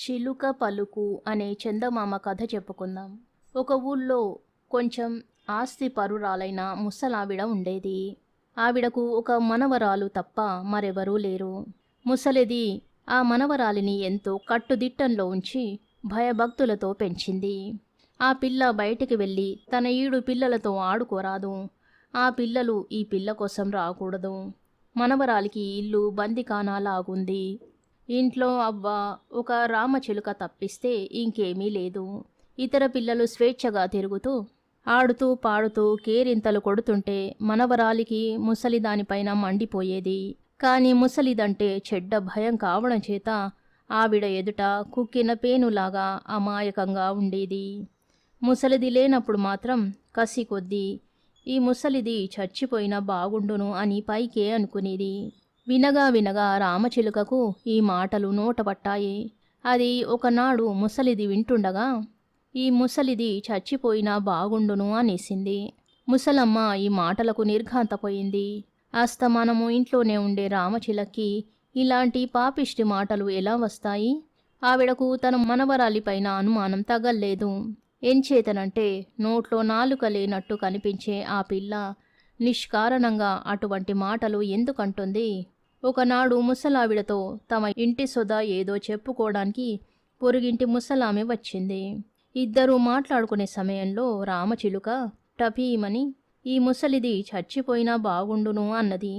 చిలుక పలుకు అనే చందమామ కథ చెప్పుకుందాం. ఒక ఊళ్ళో కొంచెం ఆస్తి పరురాలైన ముసలావిడ ఉండేది. ఆవిడకు ఒక మనవరాలు తప్ప మరెవరూ లేరు. ముసలిది ఆ మనవరాలిని ఎంతో కట్టుదిట్టంలో ఉంచి భయభక్తులతో పెంచింది. ఆ పిల్ల బయటికి వెళ్ళి తన ఈడు పిల్లలతో ఆడుకోరాదు. ఆ పిల్లలు ఈ పిల్ల కోసం రాకూడదు. మనవరాలికి ఇల్లు బందికానా లాగుంది. ఇంట్లో అవ్వ ఒక రామచిలుక తప్పిస్తే ఇంకేమీ లేదు. ఇతర పిల్లలు స్వేచ్ఛగా తిరుగుతూ ఆడుతూ పాడుతూ కేరింతలు కొడుతుంటే మనవరాలికి ముసలిదానిపైన మండిపోయేది. కాని ముసలిదంటే చెడ్డ భయం కావడం చేత ఆవిడ ఎదుట కుక్కిన పేనులాగా అమాయకంగా ఉండేది. ముసలిది లేనప్పుడు మాత్రం కసి కొద్దీ ఈ ముసలిది చచ్చిపోయినా బాగుండును అని పైకే అనుకునేది. వినగా వినగా రామచిలుకకు ఈ మాటలు నోటపట్టాయి. అది ఒకనాడు ముసలిది వింటుండగా ఈ ముసలిది చచ్చిపోయినా బాగుండును అనేసింది. ముసలమ్మ ఈ మాటలకు నిర్ఘాంతపోయింది. అస్తమానము ఇంట్లోనే ఉండే రామచిలక్కి ఇలాంటి పాపిష్టి మాటలు ఎలా వస్తాయి? ఆవిడకు తన మనవరాలిపైన అనుమానం తగల్లేదు. ఎంచేతనంటే నోట్లో నాలుక లేనట్టు కనిపించే ఆ పిల్ల నిష్కారణంగా అటువంటి మాటలు ఎందుకంటుంది? ఒకనాడు ముసలావిడతో తమ ఇంటి సొద ఏదో చెప్పుకోవడానికి పొరుగింటి ముసలామె వచ్చింది. ఇద్దరూ మాట్లాడుకునే సమయంలో రామచిలుక టపీమని ఈ ముసలిది చచ్చిపోయినా బాగుండును అన్నది.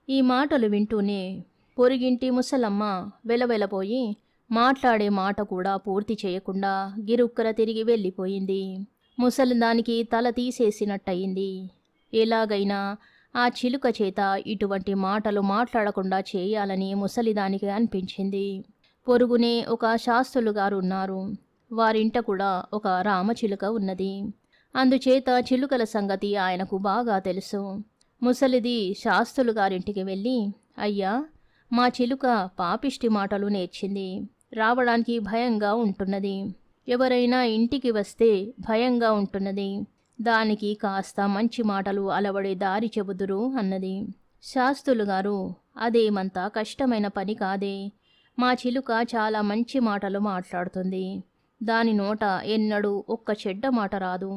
ఈ మాటలు వింటూనే పొరుగింటి ముసలమ్మ వెలవెలపోయి మాట్లాడే మాట కూడా పూర్తి చేయకుండా గిరుక్కర తిరిగి వెళ్ళిపోయింది. ముసలిదానికి తల తీసేసినట్టయింది. ఎలాగైనా ఆ చిలుక చేత ఇటువంటి మాటలు మాట్లాడకుండా చేయాలని ముసలిదానికి అనిపించింది. పొరుగునే ఒక శాస్త్రులు గారు ఉన్నారు. వారింట కూడా ఒక రామచిలుక ఉన్నది. అందుచేత చిలుకల సంగతి ఆయనకు బాగా తెలుసు. ముసలిది శాస్త్రులు గారింటికి వెళ్ళి, అయ్యా, మా చిలుక పాపిష్టి మాటలు నేర్చింది. రావడానికి భయంగా ఉంటున్నది. ఎవరైనా ఇంటికి వస్తే భయంగా ఉంటున్నది. దానికి కాస్త మంచి మాటలు అలవడే దారి చెబుదురు అన్నది. శాస్త్రులు గారు, అదేమంతా కష్టమైన పని కాదే. మా చిలుక చాలా మంచి మాటలు మాట్లాడుతుంది. దాని నోట ఎన్నడూ ఒక్క చెడ్డ మాట రాదు.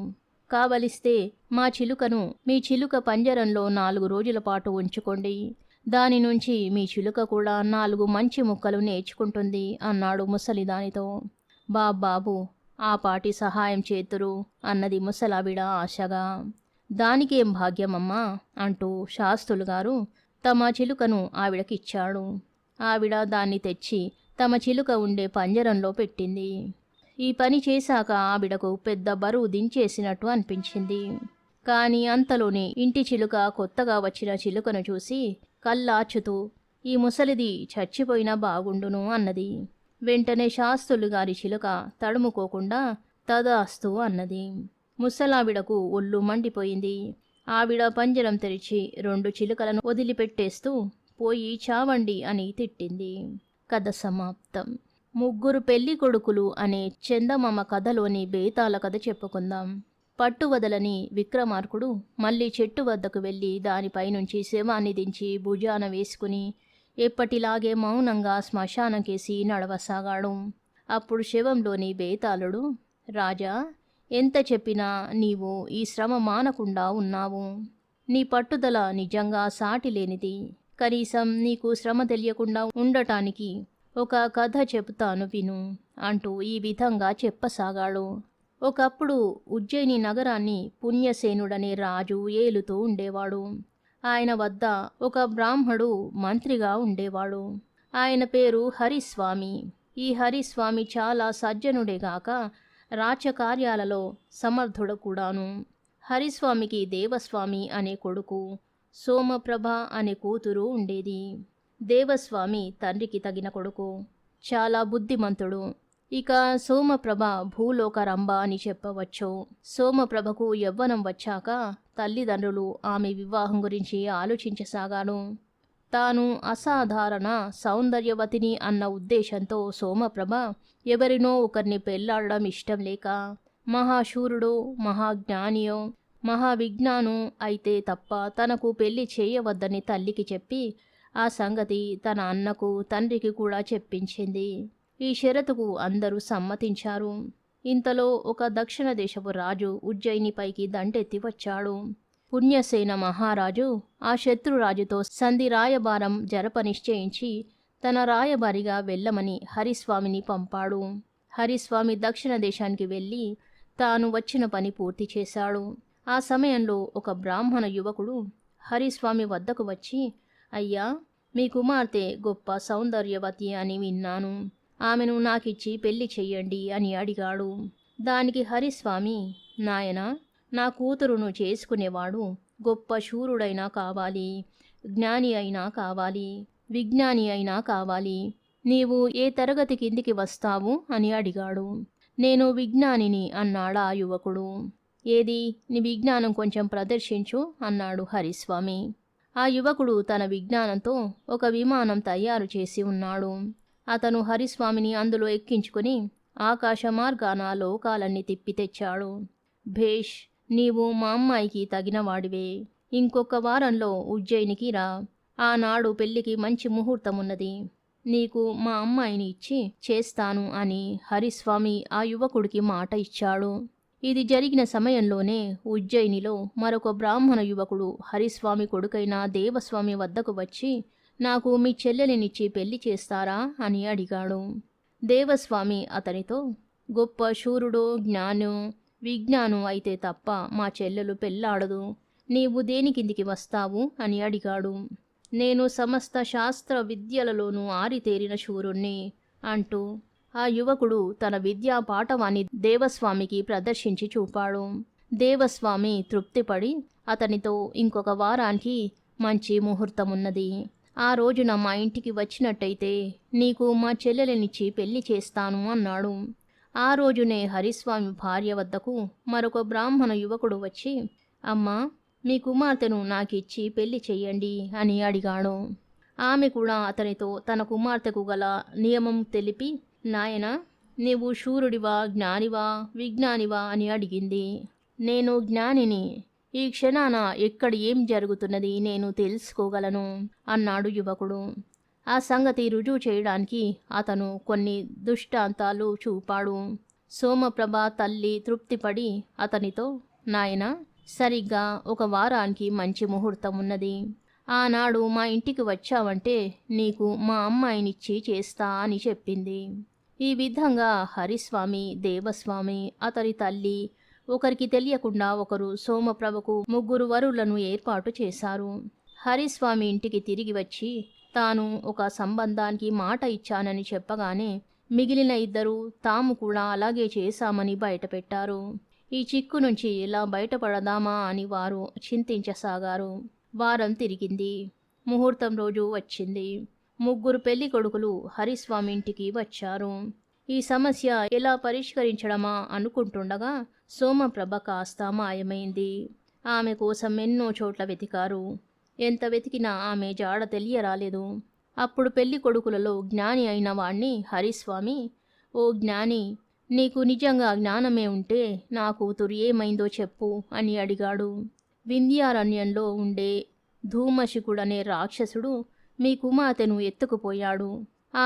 కావలిస్తే మా చిలుకను మీ చిలుక పంజరంలో 4 రోజుల పాటు ఉంచుకోండి. దాని నుంచి మీ చిలుక కూడా 4 మంచి ముక్కలు నేర్చుకుంటుంది అన్నాడు ముసలిదానితో. బాబాబు, ఆ పాటి సహాయం చేతురు అన్నది ముసలావిడ ఆశగా. దానికేం భాగ్యమమ్మా అంటూ శాస్త్రులు గారు తమ చిలుకను ఆవిడకిచ్చాడు. ఆవిడ దాన్ని తెచ్చి తమ చిలుక ఉండే పంజరంలో పెట్టింది. ఈ పని చేశాక ఆవిడకు పెద్ద బరువు దించేసినట్టు అనిపించింది. కాని అంతలోనే ఇంటి చిలుక కొత్తగా వచ్చిన చిలుకను చూసి కళ్ళార్చుతూ ఈ ముసలిది చచ్చిపోయినా బాగుండును అన్నది. వెంటనే శాస్త్రులు గారి చిలుక తడుముకోకుండా తదాస్తు అన్నది. ముసలావిడకు ఒళ్ళు మండిపోయింది. ఆవిడ పంజరం తెరిచి 2 చిలుకలను వదిలిపెట్టేస్తూ పోయి చావండి అని తిట్టింది. కథ సమాప్తం. 3 పెళ్లి కొడుకులు అనే చందమామ కథలోని బేతాళ కథ చెప్పుకుందాం. పట్టువదలని విక్రమార్కుడు మళ్ళీ చెట్టు వద్దకు వెళ్ళి దానిపైనుంచి శవాన్ని దించి భుజాన వేసుకుని ఎప్పటిలాగే మౌనంగా శ్మశానంకేసి నడవసాగాడు. అప్పుడు శవంలోని బేతాళుడు, రాజా, ఎంత చెప్పినా నీవు ఈ శ్రమ మానకుండా ఉన్నావు. నీ పట్టుదల నిజంగా సాటిలేనిది. కనీసం నీకు శ్రమ తెలియకుండా ఉండటానికి ఒక కథ చెబుతాను విను అంటూ ఈ విధంగా చెప్పసాగాడు. ఒకప్పుడు ఉజ్జయిని నగరాన్ని పుణ్యసేనుడనే రాజు ఏలుతూ ఉండేవాడు. ఆయన వద్ద ఒక బ్రాహ్మడు మంత్రిగా ఉండేవాడు. ఆయన పేరు హరిస్వామి. ఈ హరిస్వామి చాలా సజ్జనుడేగాక రాచకార్యాలలో సమర్థుడు కూడాను. హరిస్వామికి దేవస్వామి అనే కొడుకు, సోమప్రభ అనే కూతురు ఉండేది. దేవస్వామి తండ్రికి తగిన కొడుకు, చాలా బుద్ధిమంతుడు. ఇక సోమప్రభ భూలోక రంభ అని చెప్పవచ్చు. సోమప్రభకు యవ్వనం వచ్చాక తల్లిదండ్రులు ఆమె వివాహం గురించి ఆలోచించసాగారు. తాను అసాధారణ సౌందర్యవతిని అన్న ఉద్దేశంతో సోమప్రభ ఎవరినో ఒకరిని పెళ్లాడడం ఇష్టం లేక మహాశూరుడో మహాజ్ఞానియో మహావిజ్ఞాను అయితే తప్ప తనకు పెళ్లి చేయవద్దని తల్లికి చెప్పి ఆ సంగతి తన అన్నకు తండ్రికి కూడా చెప్పించింది. ఈ షరతుకు అందరూ సమ్మతించారు. ఇంతలో ఒక దక్షిణ దేశపు రాజు ఉజ్జయినిపైకి దండెత్తి వచ్చాడు. పుణ్యసేన మహారాజు ఆ శత్రురాజుతో సంధి రాయబారం జరప నిశ్చయించి తన రాయబారిగా వెళ్ళమని హరిస్వామిని పంపాడు. హరిస్వామి దక్షిణ దేశానికి వెళ్ళి తాను వచ్చిన పని పూర్తి చేశాడు. ఆ సమయంలో ఒక బ్రాహ్మణ యువకుడు హరిస్వామి వద్దకు వచ్చి, అయ్యా, మీ కుమార్తె గొప్ప సౌందర్యవతి అని విన్నాను. ఆమెను నాకిచ్చి పెళ్లి చెయ్యండి అని అడిగాడు. దానికి హరిస్వామి, నాయనా, నా కూతురును చేసుకునేవాడు గొప్ప శూరుడైనా కావాలి, జ్ఞాని అయినా కావాలి, విజ్ఞాని అయినా కావాలి. నీవు ఏ తరగతి కిందికి వస్తావు అని అడిగాడు. నేను విజ్ఞానిని అన్నాడా ఆ యువకుడు. ఏది, నీ విజ్ఞానం కొంచెం ప్రదర్శించు అన్నాడు హరిస్వామి. ఆ యువకుడు తన విజ్ఞానంతో ఒక విమానం తయారు చేసి ఉన్నాడు. అతను హరిస్వామిని అందులో ఎక్కించుకుని ఆకాశ మార్గాన లోకాలన్నీ తిప్పి తెచ్చాడు. భేష్, నీవు మా అమ్మాయికి తగినవాడివే. ఇంకొక వారంలో ఉజ్జయినికి రా. ఆనాడు పెళ్లికి మంచి ముహూర్తమున్నది. నీకు మా అమ్మాయిని ఇచ్చి చేస్తాను అని హరిస్వామి ఆ యువకుడికి మాట ఇచ్చాడు. ఇది జరిగిన సమయంలోనే ఉజ్జయినిలో మరొక బ్రాహ్మణ యువకుడు హరిస్వామి కొడుకైన దేవస్వామి వద్దకు వచ్చి, నాకు మీ చెల్లెలినిచ్చి పెళ్లి చేస్తారా అని అడిగాడు. దేవస్వామి అతనితో, గొప్ప శూరుడో జ్ఞానో విజ్ఞానం అయితే తప్ప మా చెల్లెలు పెళ్లాడదు. నీవు దేని కిందికి వస్తావు అని అడిగాడు. నేను సమస్త శాస్త్ర విద్యలలోనూ ఆరితేరిన శూరుణ్ణి అంటూ ఆ యువకుడు తన విద్యా పాఠవాన్ని దేవస్వామికి ప్రదర్శించి చూపాడు. దేవస్వామి తృప్తిపడి అతనితో ఇంకొక వారానికి మంచి ముహూర్తమున్నది. ఆ రోజున మా ఇంటికి వచ్చినట్టయితే నీకు మా చెల్లెలనిచ్చి పెళ్లి చేస్తాను అన్నాడు. ఆ రోజునే హరిస్వామి భార్య వద్దకు మరొక బ్రాహ్మణ యువకుడు వచ్చి, అమ్మా, మీ కుమార్తెను నాకిచ్చి పెళ్లి చెయ్యండి అని అడిగాడు. ఆమె కూడా అతనితో తన కుమార్తెకు గల నియమం తెలిపి, నాయనా, నీవు శూరుడివా జ్ఞానివా విజ్ఞానివా అని అడిగింది. నేను జ్ఞానిని. ఈ క్షణాన ఎక్కడ ఏం జరుగుతున్నది నేను తెలుసుకోగలను అన్నాడు యువకుడు. ఆ సంగతి రుజువు చేయడానికి అతను కొన్ని దృష్టాంతాలు చూపాడు. సోమప్రభ తల్లి తృప్తిపడి అతనితో, నాయనా, సరిగ్గా ఒక వారానికి మంచి ముహూర్తం ఉన్నది. ఆనాడు మా ఇంటికి వచ్చావంటే నీకు మా అమ్మాయినిచ్చి చేస్తా అని చెప్పింది. ఈ విధంగా హరిస్వామి, దేవస్వామి, అతని తల్లి ఒకరికి తెలియకుండా ఒకరు సోమప్రభకు 3 వరులను ఏర్పాటు చేశారు. హరిస్వామి ఇంటికి తిరిగి వచ్చి తాను ఒక సంబంధానికి మాట ఇచ్చానని చెప్పగానే మిగిలిన 2 తాము కూడా అలాగే చేశామని బయటపెట్టారు. ఈ చిక్కు నుంచి ఎలా బయటపడదామా అని వారు చింతించసాగారు. వారం తిరిగింది. ముహూర్తం రోజు వచ్చింది. 3 పెళ్లి కొడుకులు హరిస్వామి ఇంటికి వచ్చారు. ఈ సమస్య ఎలా పరిష్కరించడమా అనుకుంటుండగా సోమప్రభ కాస్త మాయమైంది. ఆమె కోసం ఎన్నో చోట్ల వెతికారు. ఎంత వెతికినా ఆమె జాడ తెలియరాలేదు. అప్పుడు పెళ్లి కొడుకులలో జ్ఞాని అయిన వాణ్ణి హరిస్వామి, ఓ జ్ఞాని, నీకు నిజంగా జ్ఞానమే ఉంటే నా కూతురు ఏమైందో చెప్పు అని అడిగాడు. వింధ్యారణ్యంలో ఉండే ధూమశికుడనే రాక్షసుడు మీ కుమార్తెను ఎత్తుకుపోయాడు.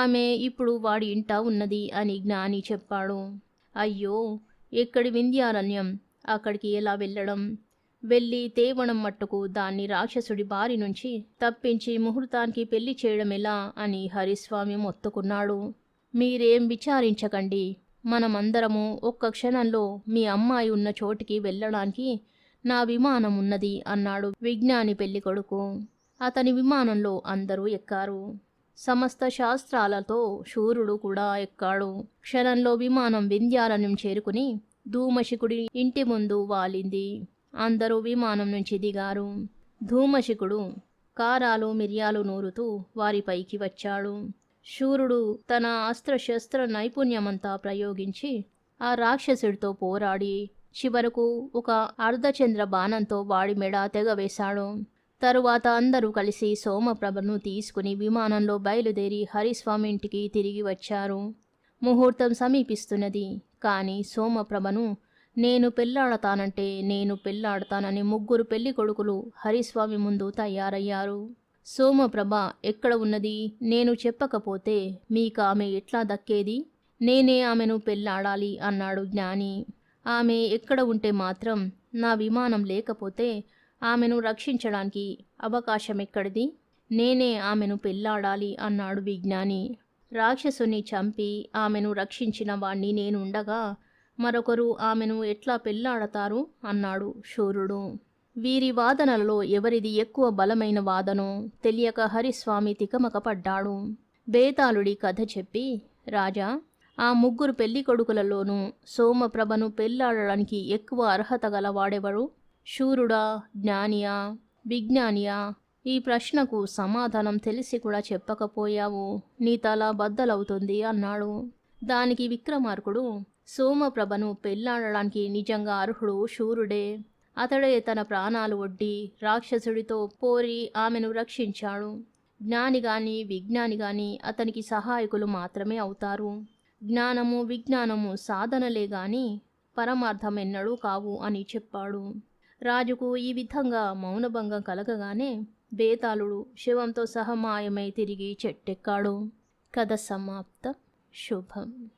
ఆమె ఇప్పుడు వాడి ఇంట ఉన్నది అని జ్ఞాని చెప్పాడు. అయ్యో, ఎక్కడి వింధ్యారణ్యం? అక్కడికి ఎలా వెళ్ళడం? వెళ్ళి తేవడం మట్టుకు దాన్ని రాక్షసుడి బారి నుంచి తప్పించి ముహూర్తానికి పెళ్లి చేయడం ఎలా అని హరిస్వామి మొత్తుకున్నాడు. మీరేం విచారించకండి. మనమందరము ఒక్క క్షణంలో మీ అమ్మాయి ఉన్న చోటికి వెళ్ళడానికి నా విమానం ఉన్నది అన్నాడు విజ్ఞాని పెళ్లి కొడుకు. అతని విమానంలో అందరూ ఎక్కారు. సమస్త శాస్త్రాలతో శూరుడు కూడా ఎక్కాడు. క్షణంలో విమానం వింధ్యారణ్యం చేరుకుని ధూమశికుడి ఇంటి ముందు వాలింది. అందరూ విమానం నుంచి దిగారు. ధూమశికుడు కారాలు మిరియాలు నూరుతూ వారిపైకి వచ్చాడు. శూరుడు తన అస్త్రశస్త్ర నైపుణ్యమంతా ప్రయోగించి ఆ రాక్షసుడితో పోరాడి చివరకు ఒక అర్ధచంద్ర బాణంతో వాడి మెడ తెగవేశాడు. తరువాత అందరూ కలిసి సోమప్రభను తీసుకుని విమానంలో బయలుదేరి హరిస్వామి ఇంటికి తిరిగి వచ్చారు. ముహూర్తం సమీపిస్తున్నది. కానీ సోమప్రభను నేను పెళ్లాడతానంటే నేను పెళ్లాడతానని 3 పెళ్లి కొడుకులు హరిస్వామి ముందు తయారయ్యారు. సోమప్రభ ఎక్కడ ఉన్నది? నేను చెప్పకపోతే మీకామె ఎట్లా దక్కేది? నేనే ఆమెను పెళ్ళాడాలి అన్నాడు జ్ఞాని. ఆమె ఎక్కడ ఉంటే మాత్రం నా విమానం లేకపోతే ఆమెను రక్షించడానికి అవకాశం ఎక్కడిది? నేనే ఆమెను పెళ్ళాడాలి అన్నాడు విజ్ఞాని. రాక్షసుని చంపి ఆమెను రక్షించిన వాణ్ణి నేనుండగా మరొకరు ఆమెను ఎట్లా పెళ్ళాడతారు అన్నాడు శూరుడు. వీరి వాదనలలో ఎవరిది ఎక్కువ బలమైన వాదనో తెలియక హరిస్వామి తికమకపడ్డాడు. బేతాళుడి కథ చెప్పి, రాజా, ఆ ముగ్గురు పెళ్లి కొడుకులలోనూ సోమప్రభను పెళ్ళాడడానికి ఎక్కువ అర్హత గలవాడెవరు? శూరుడా, జ్ఞానియా, విజ్ఞానియా? ఈ ప్రశ్నకు సమాధానం తెలిసి కూడా చెప్పకపోయావు, నీ తల బద్దలవుతుంది అన్నాడు. దానికి విక్రమార్కుడు, సోమప్రభను పెళ్ళాడడానికి నిజంగా అర్హుడు శూరుడే. అతడే తన ప్రాణాలు ఒడ్డి రాక్షసుడితో పోరి ఆమెను రక్షించాడు. జ్ఞాని గాని విజ్ఞాని గాని అతనికి సహాయకులు మాత్రమే అవుతారు. జ్ఞానము విజ్ఞానము సాధనలే గాని పరమార్థం ఎన్నడూ కావు అని చెప్పాడు. రాజుకు ఈ విధంగా మౌనభంగం కలగగానే బేతాళుడు శవంతో సహా మాయమై తిరిగి చెట్టెక్కాడు. కథ సమాప్తం. శుభం.